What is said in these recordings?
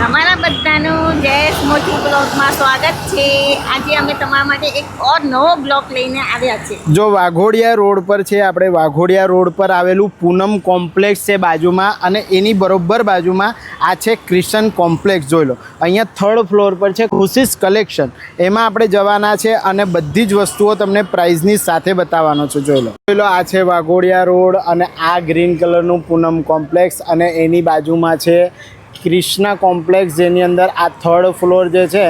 તમારા બધાનું જય સ્મોકી બ્લોગમાં સ્વાગત છે। આજે અમે તમારા માટે એક ઓર નવો બ્લોગ લઈને આવ્યા છે। જો વાઘોડિયા રોડ પર છે, આપણે વાઘોડિયા રોડ પર આવેલું પૂનમ કોમ્પ્લેક્સ છે બાજુમાં, અને એની બરોબર બાજુમાં આ છે ક્રિશ્ચન કોમ્પ્લેક્સ। જોઈ લો, અહીંયા 3rd ફ્લોર પર છે ખુશીસ કલેક્શન। એમાં આપણે જવાના છે અને બધી જ વસ્તુઓ તમને પ્રાઇઝની સાથે બતાવવાનો છે। જોઈ લો, આ છે વાઘોડિયા રોડ અને આ ગ્રીન કલરનું પૂનમ કોમ્પ્લેક્સ, અને એની બાજુમાં છે ક્રિષ્ના કોમ્પ્લેક્સ, જેની અંદર આ 3rd ફ્લોર જે છે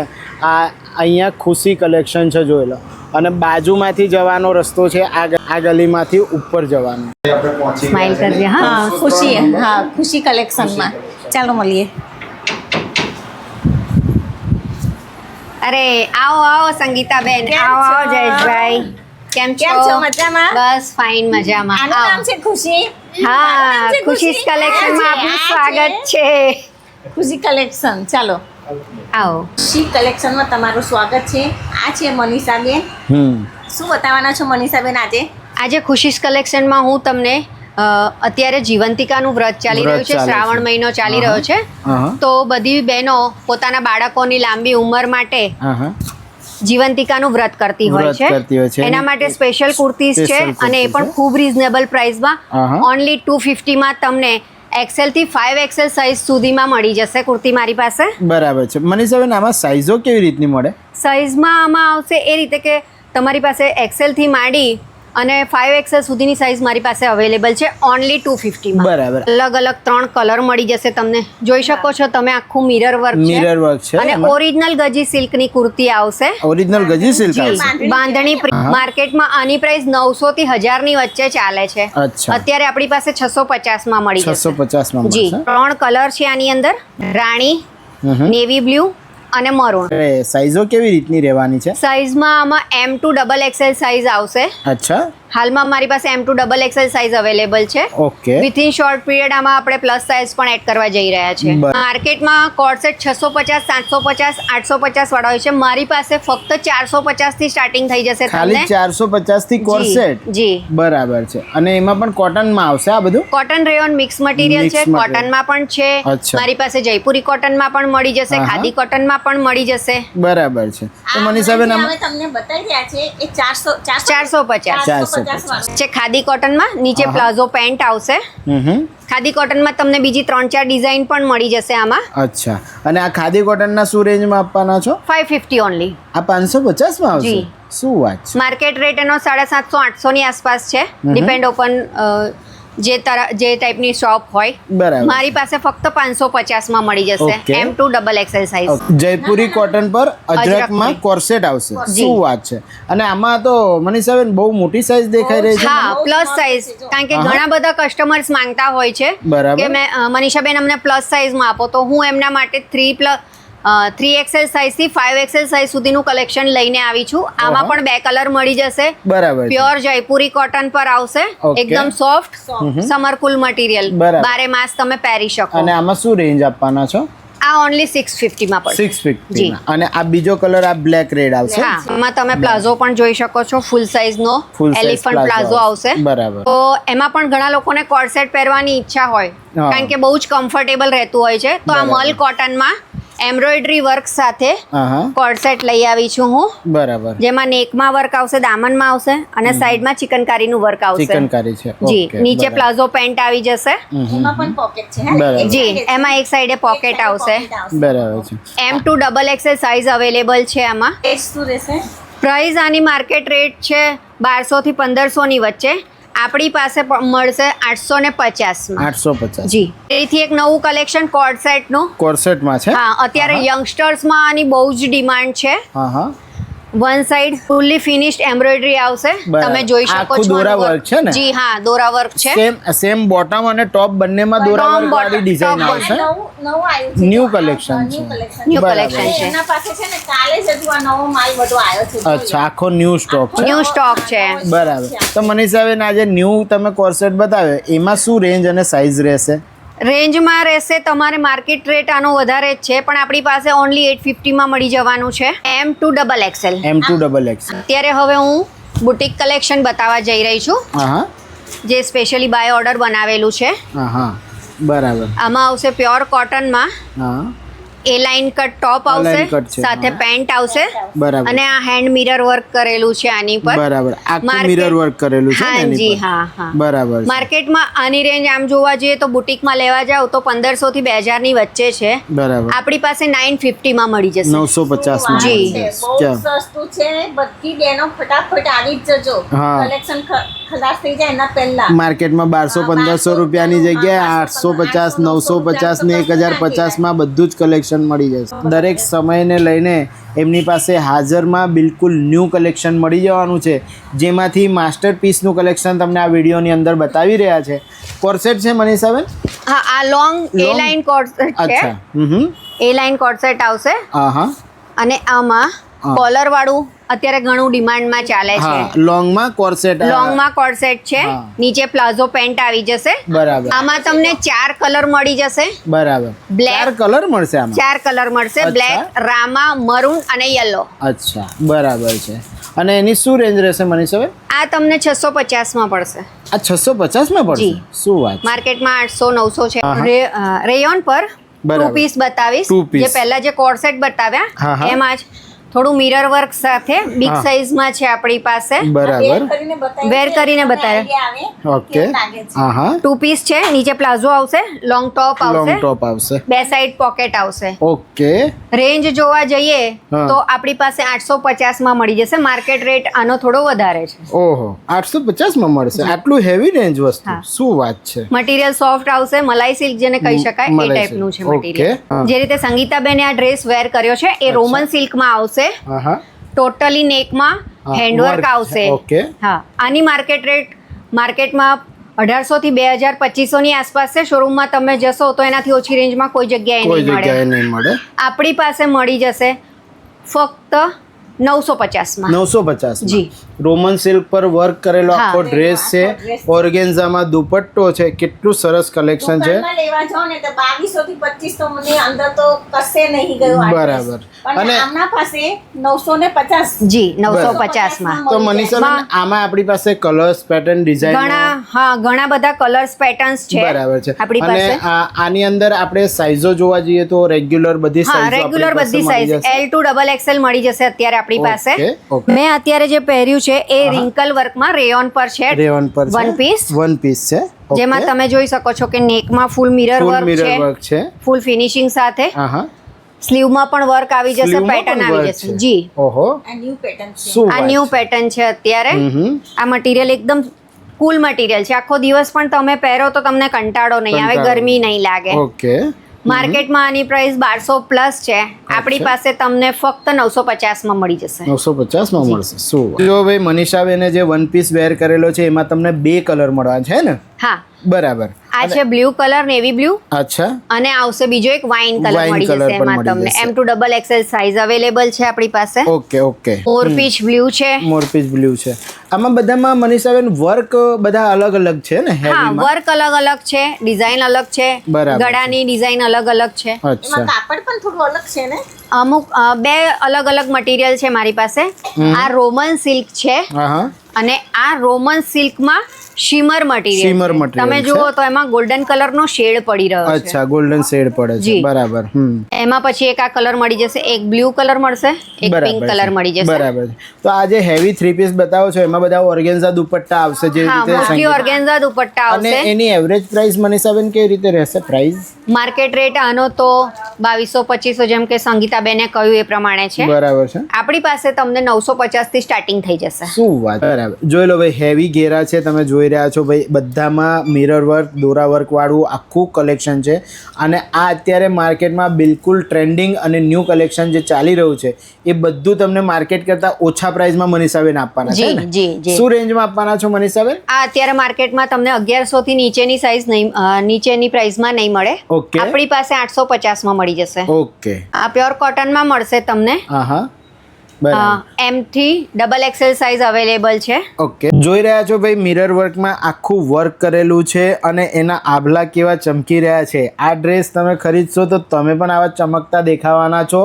આ અહીંયા ખુશી કલેક્શન છે। જોઈ લો, અને બાજુમાંથી જવાનો રસ્તો છે આ ગલીમાંથી ઉપર જવાનો। આપણે પહોંચી સ્માઈલ કરજે। હા, ખુશી, હા ખુશી કલેક્શનમાં ચાલો મળીએ। અરે આવો આવો સંગીતાબેન, આવો આવો જયેશભાઈ, કેમ છો? મજામાં? બસ ફાઇન, મજામાં। આનું નામ છે ખુશી। હા, ખુશીસ કલેક્શનમાં આપનું સ્વાગત છે। ખુશી કલેક્શન, ચાલો આવો। ખુશી કલેક્શનમાં તમારું સ્વાગત છે। આ છે મનીષાબેન। શું બતાવવાના છો મનીષાબેન આજે? આજે ખુશીસ કલેક્શનમાં હું તમને અત્યારે જીવંતિકાનું વ્રત ચાલી રહ્યું છે, શ્રાવણ મહિનો ચાલી રહ્યો છે, તો બધી બહેનો પોતાના બાળકોની લાંબી ઉંમર માટે જીવંતિકાનું વ્રત કરતી હોય છે। એના માટે સ્પેશિયલ કુર્તીઝ છે, અને એ પણ ખૂબ રીઝનેબલ પ્રાઇસમાં, ઓનલી 250 માં તમને XL થી 5XL સાઇઝ સુધીમાં મળી જશે કુર્તી મારી પાસે। બરાબર છે મનીષાબેન, આમાં સાઇઝો કેવી રીતની મળે? સાઇઝમાં આમાં આવશે એ રીતે કે તમારી પાસે XL થી માંડી અને 5XL સુધીની સાઇઝ મારી પાસે અવેલેબલ છે, ઓનલી 250 માં। બરાબર। અલગ અલગ 3 કલર મળી જશે તમને। જોઈ શકો છો તમે, આખું મિરર વર્ક છે, અને ઓરિજિનલ ગજી સિલ્કની કુર્તી આવશે। ઓરિજિનલ ગજી સિલ્ક આવશે, બાંધણી માર્કેટમાં આની પ્રાઇસ 900 થી 1000 ની વચ્ચે ચાલે છે। અત્યારે આપણી પાસે 650 માં મળી જશે। 650 માં જી, 3 કલર છે આની અંદર, રાણી, નેવી બ્લુ અને મરૂન। સાઇઝો કેવી રીતની રહેવાની છે? સાઇઝમાં આમાં M2XXL સાઇઝ આવશે। અચ્છા, હાલમાં મારી પાસે M2XXL સાઇઝ અવેલેબલ છે। ઓકે, વિથિન શોર્ટ પીરિયડ આમાં આપણે પ્લસ સાઇઝ પણ એડ કરવા જઈ રહ્યા છે। માર્કેટમાં કોર્ડ સેટ 650, 750, 850 વાળા હોય છે, મારી પાસે ફક્ત 450 થી સ્ટાર્ટિંગ થઈ જશે। ખાલી 450 થી કોર્ડ સેટ? જી, બરાબર છે। અને એમાં પણ કોટનમાં આવશે આ બધું? કોટન રેયોન મિક્સ મટીરિયલ છે, કોટનમાં પણ છે મારી પાસે, જયપુરી કોટનમાં પણ મળી જશે, ખાદી કોટનમાં પણ મળી જશે। બરાબર છે। તો મનીષાબેન, અમે તમને બતાવી રહ્યા છે એ 450 છે ખાદી કોટનમાં। નીચે પ્લાઝો પેન્ટ આવશે। ખાદી કોટનમાં તમને બીજી 3-4 ડિઝાઇન પણ મળી જશે આમાં। અચ્છા, અને આ ખાદી કોટનના શું રેન્જમાં આપવાના છો? 550 ઓનલી। આ 550 માં આવશે? શું વાત છે! માર્કેટ રેટ એનો 750-800 ની આસપાસ છે, ડિપેન્ડ ઓપન જે ટાઈપની શોપ હોય। બરાબર, મારી પાસે ફક્ત 550 માં મળી જશે, M2XXL સાઇઝ। જયપુરી કોટન પર અજરકમાં કોર્સેટ આવશે। શું વાત છે! અને આમાં તો મનીષાબેન બહુ મોટી સાઇઝ દેખાઈ રહી છે। હા, પ્લસ સાઇઝ, કારણ કે ઘણા બધા કસ્ટમર્સ માંગતા હોય છે કે મનીષાબેન અમને પ્લસ સાઇઝમાં આપો, તો હું એમના માટે 3XL સાઇઝ થી 5XL સાઇઝ સુધીનું કલેક્શન લઈને આવી છું। આમાં પણ 2 કલર મળી જશે। બરાબર, પ્યોર જયપુરી કોટન પર આવશે, એકદમ સોફ્ટ સમરકુલ મટીરિયલ, 12 માસ તમે પહેરી શકો। અને આમાં શું રેન્જ આપવાના છો? આ ઓનલી 650 માં પડશે। 650 માં। અને આ બીજો કલર, આ બ્લેક રેડ આવશે। હા, એમાં તમે પ્લાઝો પણ જોઈ શકો છો, ફૂલ સાઇઝ નો એલિફન્ટ પ્લાઝો આવશે। બરાબર। તો એમાં પણ ઘણા લોકોને કોર્ડ સેટ પહેરવાની ઈચ્છા હોય, કારણ કે બહુ જ કમ્ફર્ટેબલ રહેતું હોય છે, તો આ મલ કોટનમાં એમ્બ્રોઇડરી વર્ક સાથે કોર્ડ સેટ લઈ આવી છું હું। બરાબર, જેમાં નેકમાં વર્ક આવશે, દામનમાં આવશે, અને સાઈડમાં ચિકનકારીનું વર્ક આવશે। ચિકનકારી છે, જી। નીચે પ્લાઝો પેન્ટ આવી જશે। એમાં પણ પોકેટ છે। જી, એમાં એક સાઈડે પોકેટ આવશે। બરાબર છે। M2XXL સાઇઝ અવેલેબલ છે આમાં। શું રહેશે પ્રાઇસ? આની માર્કેટ રેટ છે 1200 થી 1500 ની વચ્ચે, આપણી પાસે મળશે 850 માં। 850, જી। એથી એક નવું કલેક્શન કોર્ડ સેટ નું, કોર્ડ સેટમાં છે। હા, અત્યારે યંગસ્ટર્સમાં આની બહુ જ ડિમાન્ડ છે। વન સાઈડ ફૂલી ફિનિશ્ડ એમ્બ્રોઇડરી આવશે, તમે જોઈ શકો છો। દોરા વર્ક છે ને? જી હા, દોરા વર્ક છે। સેમ બોટમ અને ટોપ બંનેમાં દોરા વર્ક વાળી ડિઝાઇન આવશે। નવું આવ્યું છે, ન્યુ કલેક્શન છે। ન્યુ કલેક્શન છે। એના પાસે છે ને કાલે જ હજુ આ નવો માલ બધો આવ્યો છે। અચ્છા, આખો ન્યુ સ્ટોક છે? ન્યુ સ્ટોક છે। બરાબર। તો મનીષાબેન, આજે ન્યુ તમે કોર્સેટ બતાવ્યો, એમાં શું રેન્જ અને સાઇઝ રહેશે? રેન્જમાં રહેશે તમારે માર્કેટ રેટ આનો વધારે જ છે, પણ આપણી પાસે ઓનલી 850 માં મળી જવાનું છે, M2XXL। અત્યારે હવે હું બુટીક કલેક્શન બતાવવા જઈ રહી છું, જે સ્પેશિયલી બાય ઓર્ડર બનાવેલું છે। બરાબર। આમાં આવશે પ્યોર કોટનમાં એ લાઇન કટ ટોપ A-line આવશે, cut છે, સાથે હા. પેન્ટ આવશે બરાબર. અને આ હેન્ડ મિરર વર્ક કરેલું છે આની પર. બરાબર. આખું Market- મિરર વર્ક કરેલું છે ને એની હાજી, પર? હા હા. બરાબર છે. માર્કેટમાં આની રેન્જ આમ જોવા જઈએ તો બુટીકમાં લેવા જાવ તો 1500 થી 2000 ની વચ્ચે છે. બરાબર. આપણી પાસે 950 માં મળી જશે. 950 માં જી. મળી જશે. બહુ ક્યાં? સસ્તું છે. બધી બહેનો ફટાફટ આવી જ જજો. હા. કલેક્શન ખલાસ થઈ જાય એના પહેલા. માર્કેટમાં 1200-1500 રૂપિયાની જગ્યાએ 850, 950 ને 1050 માં બધું જ કલેક્શન મળી જશે. દરેક સમયને લઈને એમની પાસે હાજરમાં બિલકુલ ન્યૂ કલેક્શન મળી જવાનું છે, જેમાંથી માસ્ટરપીસનું કલેક્શન તમને આ વિડીયોની અંદર બતાવી રહ્યા છે. કોર્સેટ છે મનીષાબેન? હા, આ લોંગ એ Long? લાઇન કોર્સેટ છે. અચ્છા. એ લાઇન કોર્સેટ આવશે હા હા અને આમાં હા. કોલર વાળું અત્યારે ઘણું ડિમાન્ડમાં ચાલે છે. હા, લોંગમાં કોર્સેટ. લોંગમાં કોર્સેટ છે, હા. નીચે પ્લાઝો પેન્ટ આવી જશે. બરાબર આમાં તમને 4 કલર મળી જશે. બરાબર. Black. 4 કલર મળશે આમાં? 4 કલર મળશે, અચ્છા. બ્લેક, રામા, મરૂન અને યલો. અચ્છા, બરાબર છે. અને એની શું રેન્જ રહેશે મનીષાબેન? આ તમને 650 માં પડશે. આ 650 માં પડશે? જી. શું વાત છે? માર્કેટમાં 800-900 છે. આહા. રેયોન પર બરાબર. 2 પીસ બતાવીશ. Two piece. જે પહેલા જે કોર્સેટ હા, બતાવ્યા હા. એમાં જ થોડું મિરર વર્ક સાથે બિગ હા. સાઇઝમાં છે આપણી પાસે. બરાબર. Wear કરીને બતાવે. ઓકે. હા હા. 2 પીસ છે, નીચે પ્લાઝો આવશે, લોંગ ટોપ લોંગ આવશે, ટોપ આવશે. બે સાઈડ પોકેટ આવશે. ઓકે. રેન્જ જોવા જઈએ હા. તો આપણી પાસે 850 માં મળી જશે. માર્કેટ રેટ આનો થોડો વધારે છે. ઓહો, 850 માં મળશે? આટલું હેવી રેન્જ વસ્તુ? હા. શું વાત છે. મટીરિયલ સોફ્ટ આવશે, મલાઈ સિલ્ક જેને કહી શકાય એ મલાઈ ટાઈપનું છે silk. મટીરિયલ. Okay. હા. જે રીતે સંગીતાબેને આ ડ્રેસ વેર કર્યો છે એ રોમન સિલ્કમાં આવશે. હા હા. ટોટલી નેકમાં હા, હેન્ડવર્ક work. આવશે. Okay. હા, આની માર્કેટ રેટ માર્કેટમાં 1800 થી 2000 2500 ની આસપાસ છે. શોરૂમમાં તમે જશો તો એનાથી ઓછી રેન્જમાં કોઈ જગ્યાએ કોઈ નહીં જગ્યાએ મળે. નહીં મળે. આપણી પાસે મળી જશે ફક્ત 950 માં. 950 જી. રોમન સિલ્ક પર વર્ક કરેલો હા. આખો ડ્રેસ છે. ઓર્ગેન્ઝામાં દુપટ્ટો છે. કેટલું સરસ કલેક્શન છે. દુકાનમાં લેવા જાઓ ને તો 2200 થી 2500 મને અંદર તો કશે નહીં ગયું આ dress. બરાબર. અને અને- આમના પાસે 950. જી, 950 માં. તો મનીષાબેન આમાં આપણી પાસે કલર્સ, પેટર્ન, ડિઝાઇન ઘણા બધા કલર્સ પેટર્ન્સ છે બરાબર છે. આપણી અને પાસે. આની અંદર આપણે સાઈઝો જોવા જઈએ તો રેગ્યુલર બધી હા, સાઈઝો રેગ્યુલર બધી સાઈઝ L to XXL મળી જશે અત્યારે આપણી પાસે. Okay, okay. મેં અત્યારે જે પહેર્યું છે એ રિંકલ વર્કમાં રેયોન પર છે. રેવન પર છે. One piece. વન પીસ છે. Okay. જેમાં તમે જોઈ શકો છો કે નેકમાં ફૂલ મિરર Full વર્ક mirror છે, work છે. ફૂલ ફિનિશિંગ સાથે. હા હા. સ્લીવમાં પણ વર્ક આવી જશે, Sleeve માં પેટર્ન પણ આવી work જશે. છે. જી, ઓહો, આ ન્યૂ પેટર્ન છે. શું આ વાત ન્યૂ છે. પેટર્ન છે અત્યારે. હમ. આ મટીરિયલ એકદમ કુલ મટીરિયલ છે. આખો દિવસ પણ તમે પહેરો તો તમને કંટાળો નહીં આવે, કંટાળો ગરમી નહીં લાગે. ઓકે. માર્કેટમાં આની પ્રાઇસ 1200 પ્લસ છે. આપણી પાસે તમને ફક્ત 950 માં મળી જશે. 950 માં મળશે. શું વાત. જો ભાઈ મનીષાબેને જે વન પીસ વેર કરેલો છે એમાં તમને 2 કલર મળવા છે ને? હા, બરાબર. આ છે બ્લુ કલર, નેવી બ્લુ, અચ્છા. અને આવશે બીજો એક વાઇન કલર Wine મળી colour જશે. પણ એમાં મળી તમને જશે. M2 XXL સાઇઝ અવેલેબલ છે આપણી પાસે. Okay okay. મોરપીચ બ્લુ છે. મોરપીસ બ્લુ છે. આમાં બધામાં મનીષાબેન વર્ક બધા અલગ અલગ છે ને? હા, હેવીમાં? વર્ક અલગ અલગ છે, ડિઝાઇન અલગ છે, બરાબર છે. ગળાની ડિઝાઇન અલગ અલગ છે. અચ્છા. એમાં કાપડ પણ થોડું અલગ છે ને. અમુક બે અલગ અલગ મટીરિયલ છે મારી પાસે. આ રોમન સિલ્ક છે હા હા. અને આ રોમન સિલ્કમાં શિમર મટીરિયલ. Shimmer material તમે છે. જુઓ તો એમાં ગોલ્ડન કલરનો શેડ પડી રહ્યો છે. અચ્છા, ગોલ્ડન શેડ પડે છે. જી. બરાબર. એમાં પછી એક આ કલર મળી જશે, એક બ્લુ કલર મળશે, એક બરાબર પિંક છે. કલર મળી જશે. બરાબર છે. તો આ જે હેવી 3 પીસ બતાવો છો એમાં બધા ઓર્ગેન્ઝા દુપટ્ટા આવશે જે હા, રીતે મોસ્ટલી સંગીત- ઓર્ગેન્ઝા દુપટ્ટા અને આવશે. એની એવરેજ પ્રાઇસ મનીષાબેન કેવી રીતે રહેશે? પ્રાઇસ માર્કેટ રેટ આનો તો 2200-2500 જેમ કે સંગીતાબેને કહ્યું એ પ્રમાણે છે. બરાબર છે. આપણી પાસે તમને 950 થી સ્ટાર્ટિંગ થઈ જશે. શું વાત. બરાબર. જોઈ લો ભાઈ, હેવી ઘેરા છે, તમે જોઈ રહ્યા છો ભાઈ. બધામાં મિરર વર્ક, દોરા વર્ક વાળું આખું કલેક્શન છે. અને આ અત્યારે માર્કેટમાં બિલકુલ ટ્રેન્ડિંગ અને ન્યૂ કલેક્શન જે ચાલી રહ્યું છે એ બધું તમને માર્કેટ કરતા ઓછા પ્રાઇસમાં મનીષાબેન આપવાના છે જી, ને? જી, જી. શું રેન્જમાં આપવાના છો મનીષાબેન? આ અત્યારે માર્કેટમાં તમને 1100 થી નીચેની સાઈઝ નહીં, નીચેની પ્રાઇસમાં નહીં મળે. ઓકે. આપણી પાસે 850 માં મળી જશે. ઓકે. આ પ્યોર કોટનમાં મળશે તમને. હા હા. બરાબર. M3 XXL સાઈઝ અવેલેબલ છે. ઓકે. જોઈ રહ્યા છો ભાઈ, મિરર વર્કમાં આખું વર્ક કરેલું છે અને એના આભલા કેવા ચમકી રહ્યા છે. આ ડ્રેસ તમે ખરીદશો તો તમે પણ આવા ચમકતા દેખાવાના છો.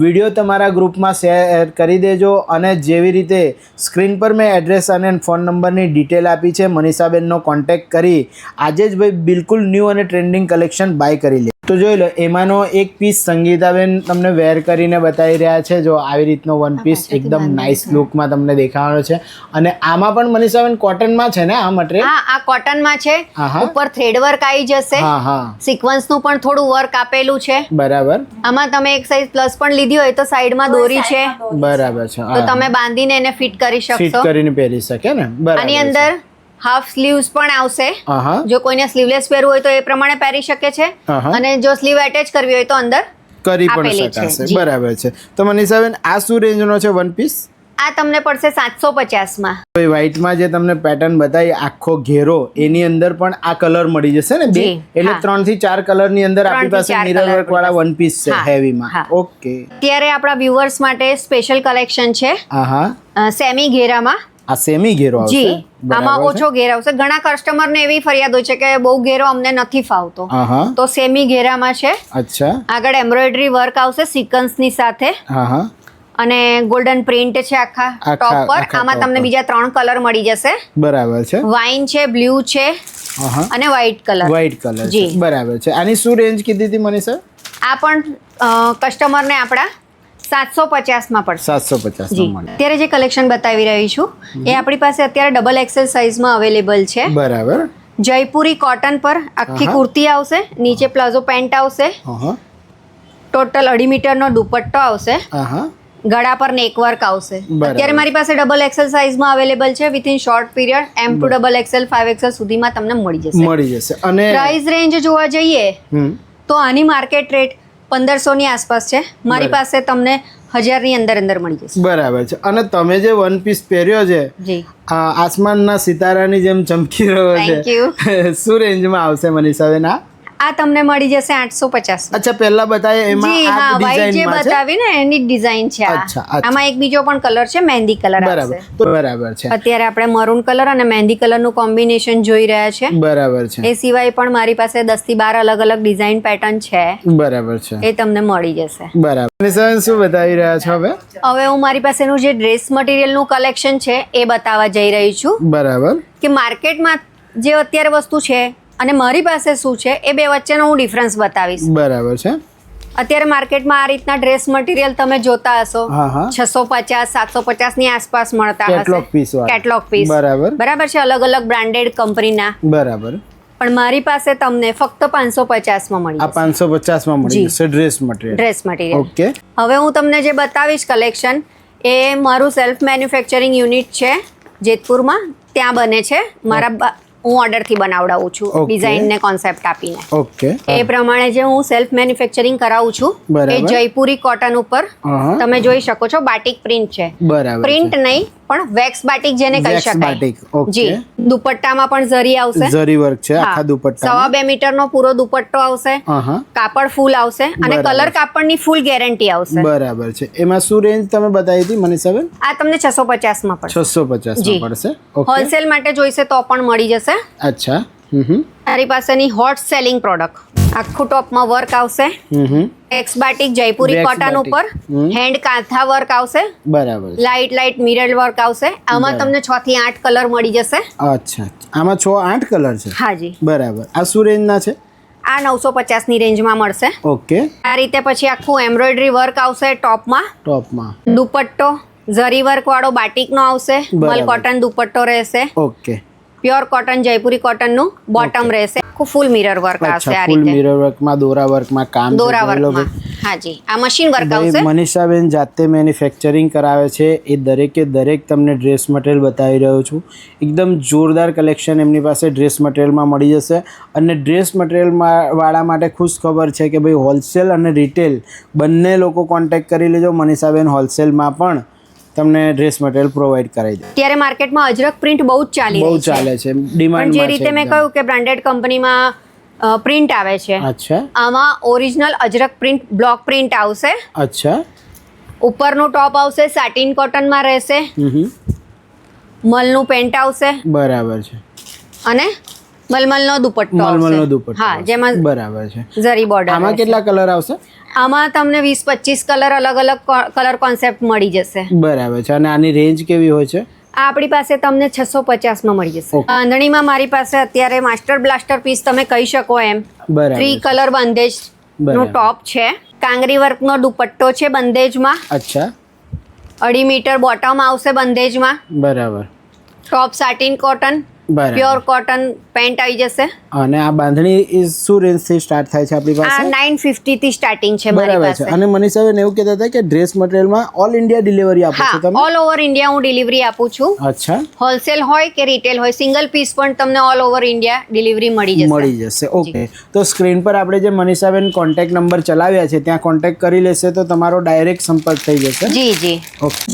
વિડીયો તમારા ગ્રુપમાં શેર કરી દેજો. અને જેવી રીતે સ્ક્રીન પર મેં એડ્રેસ અને ફોન નંબરની ડિટેલ આપી છે, મનીષાબેનનો કોન્ટેક્ટ કરી આજે જ ભાઈ બિલકુલ ન્યૂ અને ટ્રેન્ડિંગ કલેક્શન બાય કરી લે. તો જોઈ લો એમાંનો એક પીસ સંગીતાબેન તમને વેર કરીને બતાવી રહ્યા છે. જો આવી રીતનો વન પીસ એકદમ નાઇસ લુકમાં તમને દેખાવાનો છે. અને આમાં પણ મનીષાબેન કોટનમાં છે ને આ મટીરિયલ? હા, આ કોટનમાં છે. ઉપર થ્રેડ વર્ક આવી જશે. સિક્વન્સ નું પણ થોડું વર્ક આપેલું છે. બરાબર. આમાં તમે એક સાઈઝ પ્લસ પણ લીધી હોય તો સાઈડમાં દોરી છે. બરાબર છે. તો તમે બાંધીને એને ફિટ કરી શકશો. ફિટ કરીને પહેરી શકે ને. બરાબર. આની અંદર હાફ સ્લીવ્સ પણ આવશે. જો કોઈને સ્લીવલેસ પહેરવું હોય તો એ પ્રમાણે પહેરી શકે છે. અને જો સ્લીવ એટેચ કરવી હોય તો અંદર કરી પણ શકાશે. બરાબર છે. તો મનીષાબેન આ શું રેન્જનો છે વન પીસ? આ તમને પડશે 750 માં. તો વ્હાઈટમાં જે તમને પેટર્ન બતાવી આખો ઘેરો એની અંદર પણ આ કલર મળી જશે ને બે? એટલે 3 થી 4 કલર ની અંદર આપણી પાસે મિરર વર્ક વાળા વન પીસ છે હેવીમાં. ઓકે. અત્યારે આપણા વ્યુઅર્સ માટે સ્પેશિયલ કલેક્શન છે. સેમી ઘેરામાં. આ સેમી ઘેરો આવશે. જી, આમાં ઓછો ઘેર આવશે. ઘણા કસ્ટમર ને એવી ફરિયાદ હોય છે કે બહુ ઘેરો અમને નથી ફાવતો, તો સેમી ઘેરામાં છે. અચ્છા. આગળ એમ્બ્રોઇડરી વર્ક આવશે સિક્વન્સ ની સાથે. અને ગોલ્ડન પ્રિન્ટ છે આખા ટોપ પર. આમાં તમને બીજા 3 કલર મળી જશે. બરાબર છે. વાઇન છે, બ્લુ છે અને વ્હાઈટ કલર. વ્હાઈટ કલર છે. બરાબર છે. આની શું રેન્જ કીધી હતી મને સર? આ પણ કસ્ટમર ને આપણા 750 માં પડશે. 750 માં મળે. અત્યારે જે કલેક્શન બતાવી રહી છું એ આપણી પાસે અત્યારે ડબલ એક્સેલ સાઇઝમાં અવેલેબલ છે. બરાબર. જયપુરી કોટન પર આખી કુર્તી આવશે, નીચે પ્લાઝો પેન્ટ આવશે, ટોટલ 2.5 મીટરનો દુપટ્ટો આવશે, ગળા પર નેક વર્ક આવશે. અત્યારે મારી પાસે ડબલ એક્સેલ સાઇઝમાં અવેલેબલ છે. Within short period M to double XL 5XL સુધીમાં તમને મળી જશે. અને પ્રાઇસ રેન્જ જોવા જઈએ તો આની માર્કેટ રેટ 1500 ની આસપાસ છે. મારી પાસે તમને 1000 ની અંદર મળી જશે. બરાબર છે. અને તમે જે વન પીસ પહેર્યો છે આસમાનના સિતારાની જેમ ચમકી રહ્યો છે, શું રેન્જમાં આવશે મનીષાબેન? આ તમને મળી જશે 850. અચ્છા, પહેલા બતાવે એમાં આ ડિઝાઇન જે બતાવી ને એની ડિઝાઇન છે. આમાં એક બીજો પણ કલર છે, મહેંદી કલર આવશે. બરાબર છે. અત્યારે આપણે મરૂન કલર અને મહેંદી કલર નું કોમ્બિનેશન જોઈ રહ્યા છે. બરાબર છે. એ સિવાય પણ મારી પાસે 10 થી 12 અલગ અલગ ડિઝાઇન પેટર્ન છે. બરાબર છે. એ તમને મળી જશે. બરાબર. શું બતાવી રહ્યા છો હવે? હવે હું મારી પાસેનું જે ડ્રેસ મટીરિયલ નું કલેક્શન છે એ બતાવવા જઈ રહી છું. બરાબર. કે માર્કેટમાં જે અત્યારે વસ્તુ છે અને મારી પાસે શું છે એ બે વચ્ચેનો હું ડિફરન્સ બતાવીશ. બરાબર છે. અત્યારે માર્કેટમાં આ રીતના ડ્રેસ મટીરિયલ તમે જોતા હશો 650 750 ની આસપાસ મળતા હશે. Catalogue piece. બરાબર છે. અલગ અલગ બ્રાન્ડેડ કંપનીના. બરાબર. પણ મારી પાસે તમને ફક્ત 550 માં મળી. આ 550 માં મળી જશે ડ્રેસ મટીરિયલ. ઓકે. હવે હું તમને જે બતાવીશ કલેક્શન એ મારું સેલ્ફ મેન્યુફેક્ચરિંગ યુનિટ છે જેતપુરમાં. ત્યાં બને છે. હું ઓર્ડર થી બનાવડાવું છું, ડિઝાઇન ને કોન્સેપ્ટ આપીને. ઓકે. એ પ્રમાણે જે હું સેલ્ફ મેન્યુફેક્ચરિંગ કરાવું છું એ જયપુરી કોટન ઉપર તમે જોઈ શકો છો. બાટિક પ્રિન્ટ છે. પ્રિન્ટ નહીં પણ વેક્સ બાટિક જેને કહી શકાય. જી. દુપટ્ટામાં પણ ઝરી આવશે. ઝરી વર્ક છે આખા દુપટ્ટા. 2.5 મીટરનો પૂરો દુપટ્ટો આવશે. કાપડ ફૂલ આવશે અને કલર કાપડની ફૂલ ગેરંટી આવશે. બરાબર છે. એમાં શું રેન્જ તમે બતાવી હતી મનીષાબેન? આ તમને 650 માં પડશે. 650 માં પડશે. હોલસેલ માટે જોઈશે તો પણ મળી જશે. અચ્છા. મારી પાસેની હોટ સેલિંગ પ્રોડક્ટ. આખું ટોપમાં વર્ક આવશે. એક્સ બાટિક જયપુરી કોટન ઉપર હેન્ડ કાંથા વર્ક આવશે. બરાબર. લાઇટ મિરર વર્ક આવશે. આમાં તમને 6 થી 8 કલર મળી જશે. અચ્છા. આમાં 6-8 કલર છે? હાજી. બરાબર. આ શું રેન્જના છે? આ 950 ની રેન્જમાં મળશે. ઓકે. આ રીતે પછી આખું એમ્બ્રોઇડરી વર્ક આવશે ટોપમાં. દુપટ્ટો ઝરી વર્ક વાળો બાટિકનો આવશે. મલ કોટન દુપટ્ટો રહેશે. Okay. Pure cotton Jaipuri cotton નું બોટમ રહેશે. ફૂલ મિરર વર્ક આવશે. આ ફૂલ મિરર વર્કમાં દોરા વર્કમાં કામ દોરા વર્કમાં. હાજી. આ મશીન વર્ક આવશે. મનીષાબેન જાતે મેન્યુફેક્ચરિંગ કરાવે છે. એ દરેકે દરેક તમને ડ્રેસ મટીરિયલ બતાવી રહ્યો છું. એકદમ જોરદાર કલેક્શન એમની પાસે ડ્રેસ મટીરિયલમાં મળી જશે. અને ડ્રેસ મટીરિયલમાં વાળા માટે ખુશ ખબર છે કે ભાઈ હોલસેલ અને રિટેલ બંને લોકો કોન્ટેક્ટ કરી લેજો. મનીષાબેન હોલસેલમાં પણ તમને ડ્રેસ મટીરિયલ પ્રોવાઈડ કરાવી દે. અત્યારે માર્કેટમાં અજરક પ્રિન્ટ બહુ જ ચાલે છે. ડિમાન્ડ જે રીતે મેં કહ્યું કે બ્રાન્ડેડ કંપનીમાં પ્રિન્ટ આવે છે. અચ્છા. આમાં ઓરિજિનલ અજરક પ્રિન્ટ બ્લોક પ્રિન્ટ આવશે. અચ્છા. ઉપરનું ટોપ આવશે સાટિન કોટનમાં રહેશે. મલનું પેન્ટ આવશે. બરાબર છે. અને મલમલનો દુપટ્ટો આવશે. હા, જેમાં બરાબર છે. ઝરી બોર્ડર. આમાં કેટલા કલર આવશે? આમાં તમને 20-25 કલર અલગ અલગ કલર કોન્સેપ્ટ મળી જશે. બરાબર છે. અને આની રેન્જ કેવી હોય છે? આ આપણી પાસે તમને 650 માં મળી જશે. બાંધણીમાં મારી પાસે અત્યારે માસ્ટર બ્લાસ્ટર પીસ તમે કહી શકો એમ 3 કલર બંધેજ નું ટોપ છે. કાંગરી વર્કનો દુપટ્ટો છે બંદેજમાં. અચ્છા. 2.5 મીટર બોટમ આવશે બંદેજમાં. બરાબર. Top satin cotton, pure cotton pant આવી જશે. અને આ બાંધણી શું રેન્જ થી સ્ટાર્ટ થાય છે આપણી પાસે? આ 950 થી સ્ટાર્ટિંગ છે મારી પાસે. અને મનીષાબેન એવું કહેતા હતા કે ડ્રેસ મટીરિયલમાં ઓલ ઇન્ડિયા ડિલિવરી આપો છો તમે? ઓલ ઓવર ઇન્ડિયા હું ડિલિવરી આપું છું. અચ્છા. હોલસેલ હોય કે રિટેલ હોય, સિંગલ પીસ પણ તમને ઓલ ઓવર ઇન્ડિયા ડિલિવરી મળી જશે. ઓકે. તો સ્ક્રીન પર આપણે જે મનીષાબેન કોન્ટેક્ટ નંબર ચલાવ્યા છે ત્યાં કોન્ટેક્ટ કરી લેશે તો તમારો ડાયરેક્ટ સંપર્ક થઈ જશે. જી.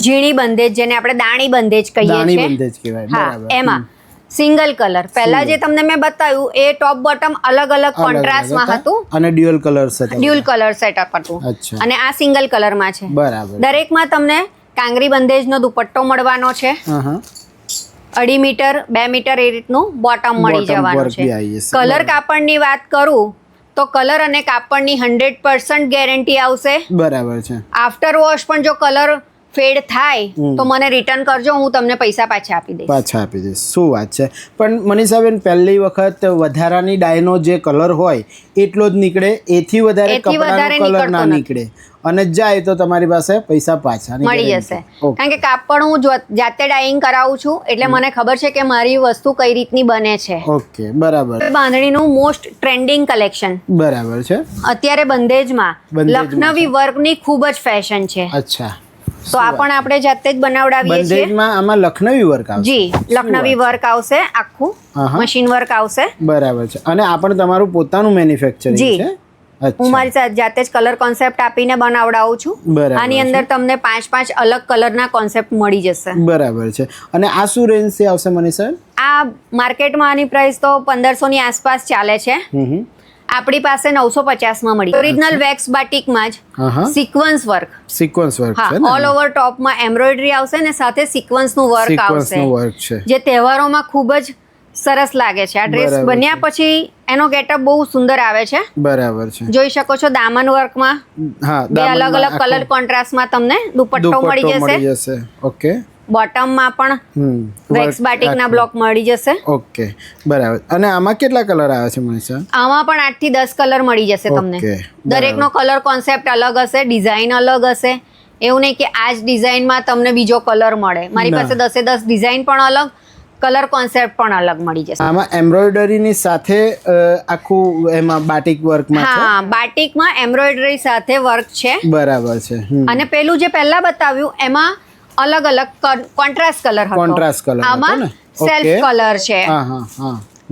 ઝીણી બંદેજ, જેને આપણે દાણી બંદેજ કહીએ છીએ. દાણી બંદેજ કહેવાય. બરાબર. એમાં સિંગલ કલર, પહેલા જે તમને મેં બતાવ્યું એ ટોપ બોટમ અલગ અલગ કોન્ટ્રાસ્ટમાં હતું અને dual colour set. Dual colour setup હતું. અને આ સિંગલ કલરમાં છે. બરાબર. દરેકમાં તમને કાંગરી બંદેજનો દુપટ્ટો મળવાનો છે. 2.5 મીટર 2 મીટર એ રીતનું બોટમ મળી જવાનું છે. કલર કાપડની વાત કરું તો કલર અને કાપડની 100% ગેરંટી આવશે. બરાબર છે. આફ્ટર વોશ પણ જો કલર ફેડ થાય તો મને રિટર્ન કરજો, હું તમને પૈસા પાછા આપી દઈશ. શું વાત છે. પણ મનીષાબેન પહેલી વખત વધારાની ડાયનો જે કલર હોય એટલો જ નીકળે, એથી વધારે કપડાનો કલર ના નીકળે અને જાય તો તમારી પાસે પૈસા પાછા મળી જશે. કારણ કે કાપડ હું જાતે ડાઈંગ કરાવું છું એટલે મને ખબર છે કે મારી વસ્તુ કઈ રીતની બને છે. ઓકે. બરાબર. બાંધણીનું મોસ્ટ ટ્રેન્ડિંગ કલેક્શન. બરાબર છે. અત્યારે બંદેજમાં લખનવી વર્કની ખૂબ જ ફેશન છે. અચ્છા. તો આ પણ આપણે જાતે જ બનાવડાવીએ છીએ. બંદેજમાં આમાં લખનવી વર્ક આવશે. જી, લખનવી વર્ક આવશે, આખું મશીન વર્ક આવશે. બરાબર છે. અને આ પણ તમારું પોતાનું મેન્યુફેક્ચરિંગ છે? હું મારી જાતે જ કલર કોન્સેપ્ટ આપીને બનાવડાવું છું. આની અંદર તમને 5 અલગ કલરના કોન્સેપ્ટ મળી જશે. બરાબર છે. અને આ શું રેન્જ થી આવશે મનીષા? આ માર્કેટમાં આની પ્રાઇસ તો 1500 ની આસપાસ ચાલે છે. આપણી પાસે 950 માં મળી. ઓરિજિનલ વેક્સ બાટિકમાં જ સિક્વન્સ વર્ક છે. ઓલ ઓવર ટોપમાં એમ્બ્રોઇડરી આવશે ને સાથે સિક્વન્સનું વર્ક આવશે, જે તહેવારોમાં ખૂબ જ સરસ લાગે છે. આ ડ્રેસ બન્યા પછી એનો ગેટઅપ બહુ સુંદર આવે છે. બરાબર છે. જોઈ શકો છો દામન વર્કમાં બે અલગ અલગ કલર કોન્ટ્રાસ્ટમાં તમને દુપટ્ટો મળી જશે. ઓકે. બોટમમાં પણ વેક્સ બાટિકના બ્લોક મળી જશે. ઓકે. બરાબર. અને આમાં કેટલા કલર આવે છે મનીષા? આમાં પણ 8 થી 10 કલર મળી જશે તમને. દરેકનો કલર કોન્સેપ્ટ અલગ હશે, ડિઝાઇન અલગ હશે. એવું નહીં કે આ જ ડિઝાઇનમાં તમને બીજો કલર મળે. મારી પાસે 10 ડિઝાઇન પણ અલગ, કલર કોન્સેપ્ટ પણ અલગ મળી જશે. આમાં એમ્બ્રોઇડરીની સાથે આખું એમાં બાટિક વર્કમાં છે. હા, બાટિકમાં એમ્બ્રોઇડરી સાથે વર્ક છે. બરાબર છે. અને પેલું જે પહેલા બતાવ્યું એમાં અલગ અલગ કોન્ટ્રાસ્ટ કલર હતો. કોન્ટ્રાસ્ટ કલર આમાં સેલ્ફ કલર છે.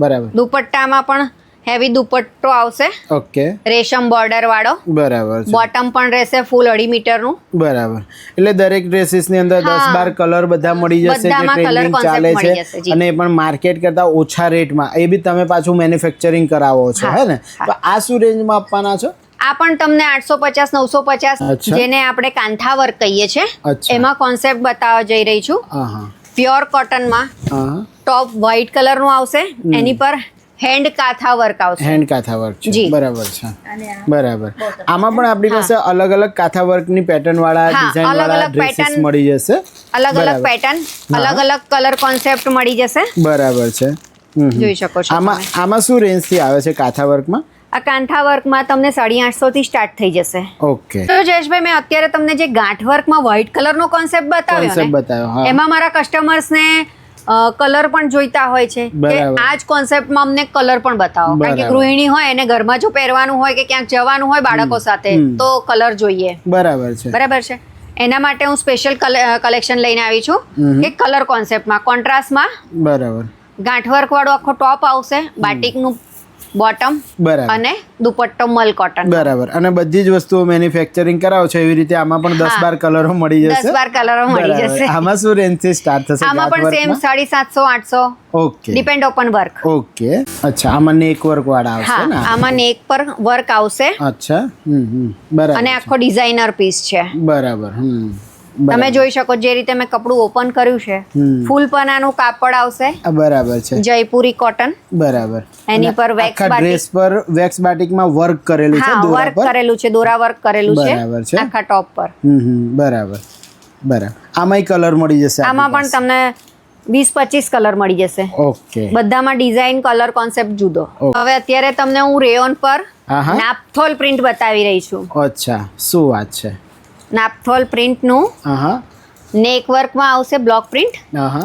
બરાબર. દુપટ્ટામાં પણ હેવી દુપટ્ટો આવશે. ઓકે. રેશમ બોર્ડર વાળો. બરાબર છે. બોટમ પણ રહેશે ફૂલ 2.5 મીટરનું. બરાબર. એટલે દરેક ડ્રેસીસ ની અંદર 10-12 કલર બધા મળી જશે, જે ટ્રેન્ડિંગ ચાલે છે અને એ પણ માર્કેટ કરતા ઓછા રેટમાં. એ બી તમે પાછું મેન્યુફેક્ચરિંગ કરાવો છો, હે ને? તો આ શું રેન્જમાં આપવાના છો? આ પણ તમને 850 950, જેને આપણે કાંથા વર્ક કહીએ છીએ, એમાં કોન્સેપ્ટ બતાવવા જઈ રહી છું. પ્યોર કોટનમાં ટોપ વ્હાઇટ કલર નું આવશે, એની પર હેન્ડ કાથા વર્ક આવશે. હેન્ડ કાથા વર્ક છે. બરાબર છે. બરાબર. આમાં પણ આપણી પાસે અલગ અલગ કાથા વર્ક ની પેટર્ન વાળા, ડિઝાઇન વાળા ડ્રેસીસ મળી જશે. અલગ અલગ પેટર્ન, અલગ અલગ કલર કોન્સેપ્ટ મળી જશે. બરાબર છે. જોઈ શકો છો. આમાં શું રેન્જ થી આવે છે કાથા વર્કમાં? આ કાંઠા વર્કમાં તમને 850 થી સ્ટાર્ટ થઈ જશે. ઓકે. તો જયેશભાઈ, મેં અત્યારે તમને જે ગાંઠ વર્કમાં વ્હાઇટ કલરનો કોન્સેપ્ટ બતાવ્યો, એમાં મારા કસ્ટમર્સને કલર પણ જોઈતા હોય છે કે આ જ કોન્સેપ્ટમાં અમને કલર પણ બતાવો. કારણ કે ગૃહિણી હોય એને ઘરમાં જો પહેરવાનું હોય કે ક્યાંક જવાનું હોય બાળકો સાથે, તો કલર જોઈએ. બરાબર છે. એના માટે હું સ્પેશિયલ કલેક્શન લઈને આવી છું કે કલર કોન્સેપ્ટમાં, કોન્ટ્રાસ્ટમાં. બરાબર. ગાંઠ વર્ક વાળો આખો ટોપ આવશે, બાટિકનું બોટમ અને દુપટ્ટો મલ કોટન. બરાબર. અને બધી જ વસ્તુઓ મેન્યુફેક્ચરિંગ કરાવો છો એવી રીતે આમાં પણ 10-12 કલરો મળી જશે. 10-12 કલરો મળી જશે. આમાં શું રેન્જ થી સ્ટાર્ટ થશે? આમાં પણ same 750 800. Okay. Depend open work. Okay. અચ્છા. આમાં નેક વર્ક વાળા આવશે ને? આમાં નેક પર વર્ક આવશે. અચ્છા. બરાબર. અને આખો ડિઝાઇનર પીસ છે. બરાબર. તમે જોઈ શકો જે રીતે મેં કપડું ઓપન કર્યું છે, ફૂલ પનાનું કાપડ આવશે. બરાબર છે. જયપુરી કોટન. બરાબર. એની પર વેક્સ બાટિક. ડ્રેસ પર વેક્સ બાટિકમાં વર્ક કરેલું છે, દોરા વર્ક કરેલું છે, દોરા વર્ક કરેલું છે આખા ટોપ પર. બરાબર. આમાંય કલર મળી જશે? આમાં પણ તમને 20-25 કલર મળી જશે. ઓકે. બધામાં ડિઝાઇન, કલર કોન્સેપ્ટ જુદો. હવે અત્યારે તમને હું રેયોન પર હા નાપથોલ પ્રિન્ટ બતાવી રહી છું. અચ્છા, શું વાત છે. નાપથોલ પ્રિન્ટનું હા નેક વર્કમાં આવશે બ્લોક પ્રિન્ટ. હા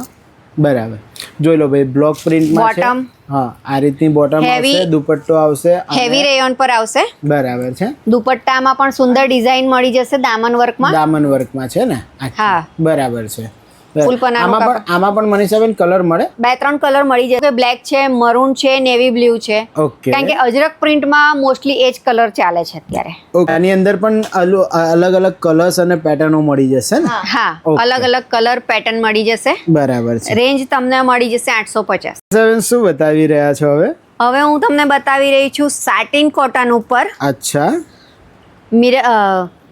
બરાબર. જોઈ લો ભાઈ, બ્લોક પ્રિન્ટમાં છે. બોટમ હા, આ રીતની બોટમ Heavy. આવશે, દુપટ્ટો આવશે. હેવી રેયોન પર આવશે. બરાબર છે. દુપટ્ટામાં પણ સુંદર ડિઝાઇન મળી જશે દામન વર્કમાં. દામન વર્કમાં છે ને. હા. બરાબર છે. ફૂલ પનાનું આમાં પણ મનીષાબેન કલર મળે? 2-3 કલર મળી જશે. બ્લેક છે, મરૂન છે, નેવી બ્લુ છે. ઓકે. કારણ કે અજરક પ્રિન્ટમાં મોસ્ટલી એ જ કલર ચાલે છે અત્યારે. ઓકે. આની અંદર પણ અલગ અલગ કલર્સ અને પેટર્નો મળી જશે ને? હા, Okay. અલગ અલગ કલર પેટર્ન મળી જશે. બરાબર છે. રેન્જ તમને મળી જશે 850. મનીષાબેન શું બતાવી રહ્યા છો હવે? હવે હું તમને બતાવી રહી છું સાટિન કોટન ઉપર અચ્છા,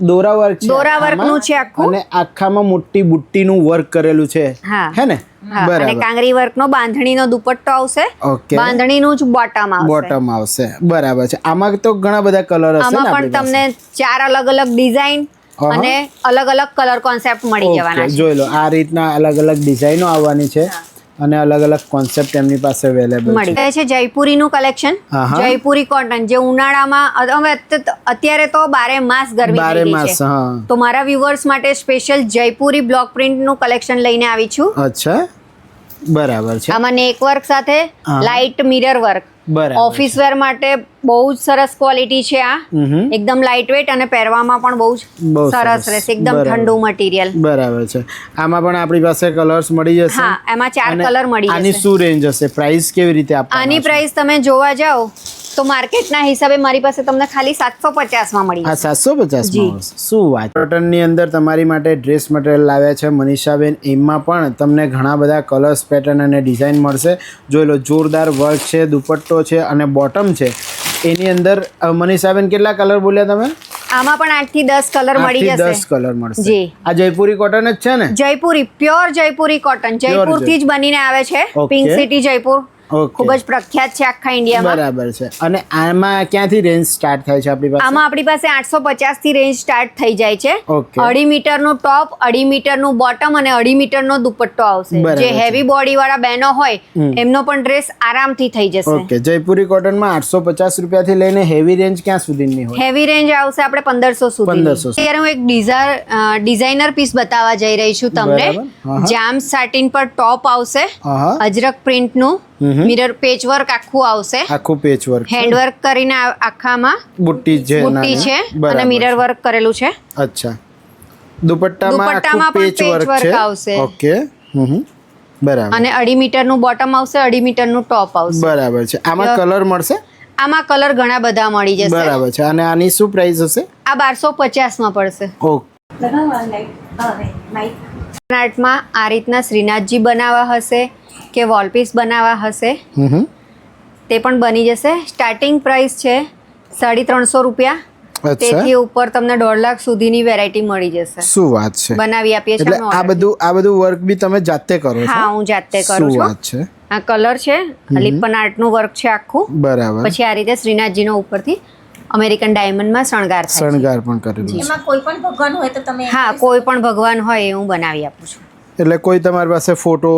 દોરા વર્ક છે. દોરા વર્કનું છે આખું. અને આખામાં મોટી બુટ્ટીનું વર્ક કરેલું છે. હા. હે ને? હા, અને કાંગરી વર્કનો બાંધણીનો દુપટ્ટો આવશે. ઓકે. બાંધણીનું જ બોટમ આવશે. બોટમ આવશે. બરાબર છે. આમાં તો ઘણા બધા કલર હશે ને આમાં પણ તમને 4 અલગ અલગ ડિઝાઇન અને અલગ અલગ કલર કોન્સેપ્ટ મળી જવાના છે. જોઈ લો, આ રીતના અલગ અલગ ડિઝાઇનો આવવાની છે અને અલગ અલગ કોન્સેપ્ટ એમની પાસે અવેલેબલ મળી જાય છે. જયપુરીનું કલેક્શન, જયપુરી કોટન, જે ઉનાળામાં હવે અત્યારે તો 12 માસ ગરમી થઈ રહી છે, તો મારા વ્યુઅર્સ માટે સ્પેશિયલ જયપુરી બ્લોક પ્રિન્ટનું કલેક્શન લઈને આવી છું. અચ્છા, બરાબર છે. આમાં નેક વર્ક સાથે લાઇટ મિરર વર્ક. બરાબર. ઓફિસ વેર માટે બહુ જ સરસ ક્વોલિટી છે આ. એકદમ લાઇટ વેટ અને પહેરવામાં પણ બહુ જ સરસ રહેશે. એકદમ ઠંડુ મટીરિયલ. બરાબર છે. આમાં પણ આપણી પાસે કલર્સ મળી જશે. હા, એમાં 4 કલર મળી જશે. આની શું રેન્જ હશે? પ્રાઇસ કેવી રીતે આપવાની? આની પ્રાઇસ તમે જોવા જાઓ તો માર્કેટના હિસાબે મારી પાસે તમને ખાલી 750 માં મળી જશે. 750 માં. શું વાત. કોટનની અંદર તમારી માટે ડ્રેસ મટીરિયલ લાવ્યા છે મનીષાબેન. એમાં પણ તમને ઘણા બધા કલર્સ, પેટર્ન અને ડિઝાઇન મળશે. જોઈ લો, જોરદાર વર્ક છે, દુપટ્ટો છે અને બોટમ છે. એની અંદર મનીષાબેન કેટલા કલર બોલ્યા તમે? આમાં પણ 8 થી 10 કલર મળી જશે. 10 કલર મળશે. જી. આ જયપુરી કોટન જ છે ને? Jaipuri, pure Jaipuri cotton. જયપુર થી જ બનીને આવે છે. પિંક સિટી જયપુર ખૂબ જ પ્રખ્યાત છે આખા ઇન્ડિયામાં. બરાબર છે. અને આમાં ક્યાંથી રેન્જ સ્ટાર્ટ થાય છે આપણી પાસે? આમાં આપણી પાસે 850 થી રેન્જ સ્ટાર્ટ થઈ જાય છે. ઓકે. 2.5 મીટરનું ટોપ, 2.5 મીટરનું બોટમ અને 2.5 મીટરનો દુપટ્ટો આવશે. બરાબર જે છે. હેવી બોડી વાળા બહેનો હોય એમનો પણ ડ્રેસ આરામથી થઈ જશે. ઓકે. જયપુરી કોટનમાં 850 રૂપિયાથી લઈને હેવી રેન્જ ક્યાં સુધીની હોય? હેવી રેન્જ આવશે આપણે 1500 સુધી. 1500. અત્યારે હું એક ડિઝાઇનર પીસ બતાવવા જઈ રહી છું તમને. બરાબર. જામ સાટિન પર ટોપ આવશે. અજરક પ્રિન્ટનું મિરર પેચ વર્ક આખું આવશે. આખું પેચ વર્ક. હેન્ડ વર્ક કરીને આખામાં બુટ્ટી છે અને મિરર વર્ક કરેલું છે. અચ્છા. દુપટ્ટામાં દુપટ્ટામાં આખું પણ પેચ વર્ક આવશે. ઓકે. બરાબર. અને 2.5 મીટરનું બોટમ આવશે, 2.5 મીટરનું ટોપ આવશે. બરાબર છે. આમાં કલર મળશે? આમાં કલર ઘણા બધા મળી જશે. બરાબર છે. અને આની શું પ્રાઇસ હશે? આ 1250 માં પડશે. આર્ટમાં આ રીતના શ્રીનાથજી બનાવવા હશે કે વોલપીસ બનાવવા હશે તે પણ બની જશે. સ્ટાર્ટિંગ પ્રાઇસ છે 350 રૂપિયા. તેથી ઉપર તમને 1.5 લાખ સુધીની વેરાયટી મળી જશે. શું વાત છે. બનાવી આપીએ છીએ. એટલે આ બધું વર્ક બી તમે જાતે કરો છો? હા, હું જાતે કરું છું. શું વાત છે. આ કલર છે, લિપ્પન આર્ટનું વર્ક છે આખું. બરાબર. પછી આ રીતે શ્રીનાથજીનો ઉપરથી અમેરિકન ડાયમંડમાં શણગાર થાય છે. શણગાર પણ કરેલું છે. એમાં કોઈ પણ ભગવાન હોય તો તમે? હા, કોઈ પણ ભગવાન હોય એ હું બનાવી આપું છું. એટલે કોઈ તમારી પાસે ફોટો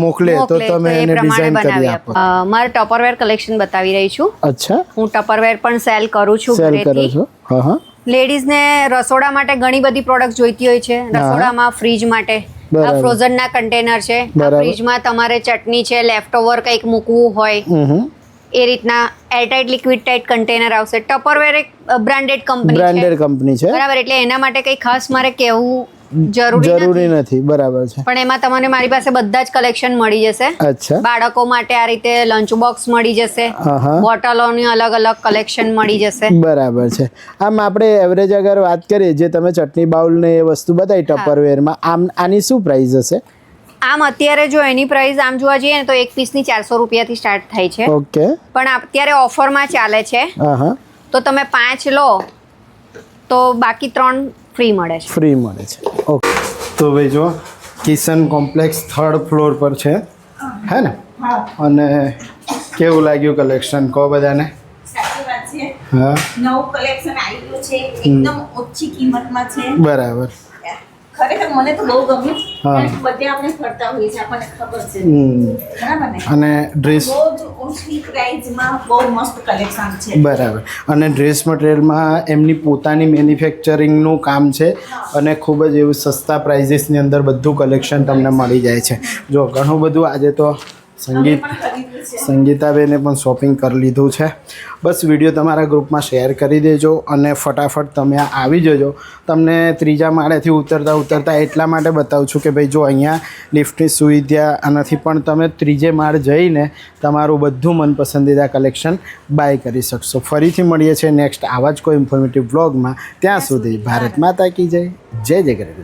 મોકલે તો તમે એને ડિઝાઇન કરી આપો? મારે ટપરવેર કલેક્શન બતાવી રહી છું. અચ્છા. હું ટપરવેર પણ સેલ કરું છું. સેલ કરો છો? હા હા. લેડીઝને રસોડા માટે ઘણી બધી પ્રોડક્ટ જોઈતી હોય છે. રસોડામાં ફ્રીજ માટે આ ફ્રોઝન ના કન્ટેનર છે. ફ્રીજમાં તમારે ચટણી છે, લેફ્ટ ઓવર કંઈક મૂકવું હોય એ રીતના એરટાઇટ લિક્વિડ ટાઇટ કન્ટેનર આવશે. ટપરવેર એક બ્રાન્ડેડ કંપની છે. બરાબર. એટલે એના માટે કંઈ ખાસ મારે કહેવું જરૂરી નથી. બરાબર છે. પણ એમાં તમને મારી પાસે બધા જ કલેક્શન મળી જશે. અચ્છા. બાળકો માટે આ રીતે લંચ બોક્સ મળી જશે. બોટલોની અલગ અલગ કલેક્શન મળી જશે. બરાબર છે. આમ આપણે એવરેજ અગર વાત કરીએ, જે તમે ચટણી બાઉલ ને એ વસ્તુ બતાવી ટપરવેરમાં, આમ આની શું પ્રાઇસ હશે? આમ અત્યારે જો એની પ્રાઇસ આમ જોવા જઈએ ને તો એક પીસની 400 રૂપિયાથી સ્ટાર્ટ થાય છે. ઓકે. પણ અત્યારે ઓફરમાં ચાલે છે તો તમે 5 લો તો બાકી 3 ફ્રી મળે છે. ફ્રી મળે છે. ઓકે. તો ભાઈ જો, કિશન કોમ્પ્લેક્સ 3rd ફ્લોર પર છે, હે ને? અને કેવું લાગ્યું કલેક્શન? કહો બધાને. સાચી વાત છે. હા, નવું કલેક્શન આવ્યું છે, એકદમ ઓછી કિંમતમાં છે. બરાબર. ખરેખર મને તો બહુ ગમ્યું. હા. કારણ કે બધે આપણે ફરતા હોઈએ છીએ, આપણને ખબર છે. બરાબર ને? અને ડ્રેસ બહુ જ ઓછી પ્રાઇઝમાં બહુ મસ્ત કલેક્શન છે. બરાબર. અને ડ્રેસ મટીરિયલમાં એમની પોતાની મેન્યુફેક્ચરિંગનું કામ છે અને ખૂબ જ એવું સસ્તા પ્રાઇઝીસની અંદર બધું કલેક્શન તમને મળી જાય છે. જો ઘણું બધું આજે તો અમે પણ ખરીદ્યું છે. સંગીતાબેને પણ શોપિંગ કરી લીધું છે. બસ વિડીયો તમારા ગ્રુપમાં શેર કરી દેજો અને ફટાફટ તમે આવી જજો. તમને ત્રીજા માળેથી ઉતરતા એટલા માટે બતાવું છું કે ભાઈ જો અહીંયા લિફ્ટની સુવિધા નથી, પણ તમે ત્રીજે માળ જઈને તમારું બધું મનપસંદીદા કલેક્શન બાય કરી શકશો. ફરીથી મળીએ છીએ નેક્સ્ટ આવા જ કોઈ ઇન્ફોર્મેટિવ વ્લોગમાં. ત્યાં સુધી ભારત માતા કી જય. જય જય ગણેશ.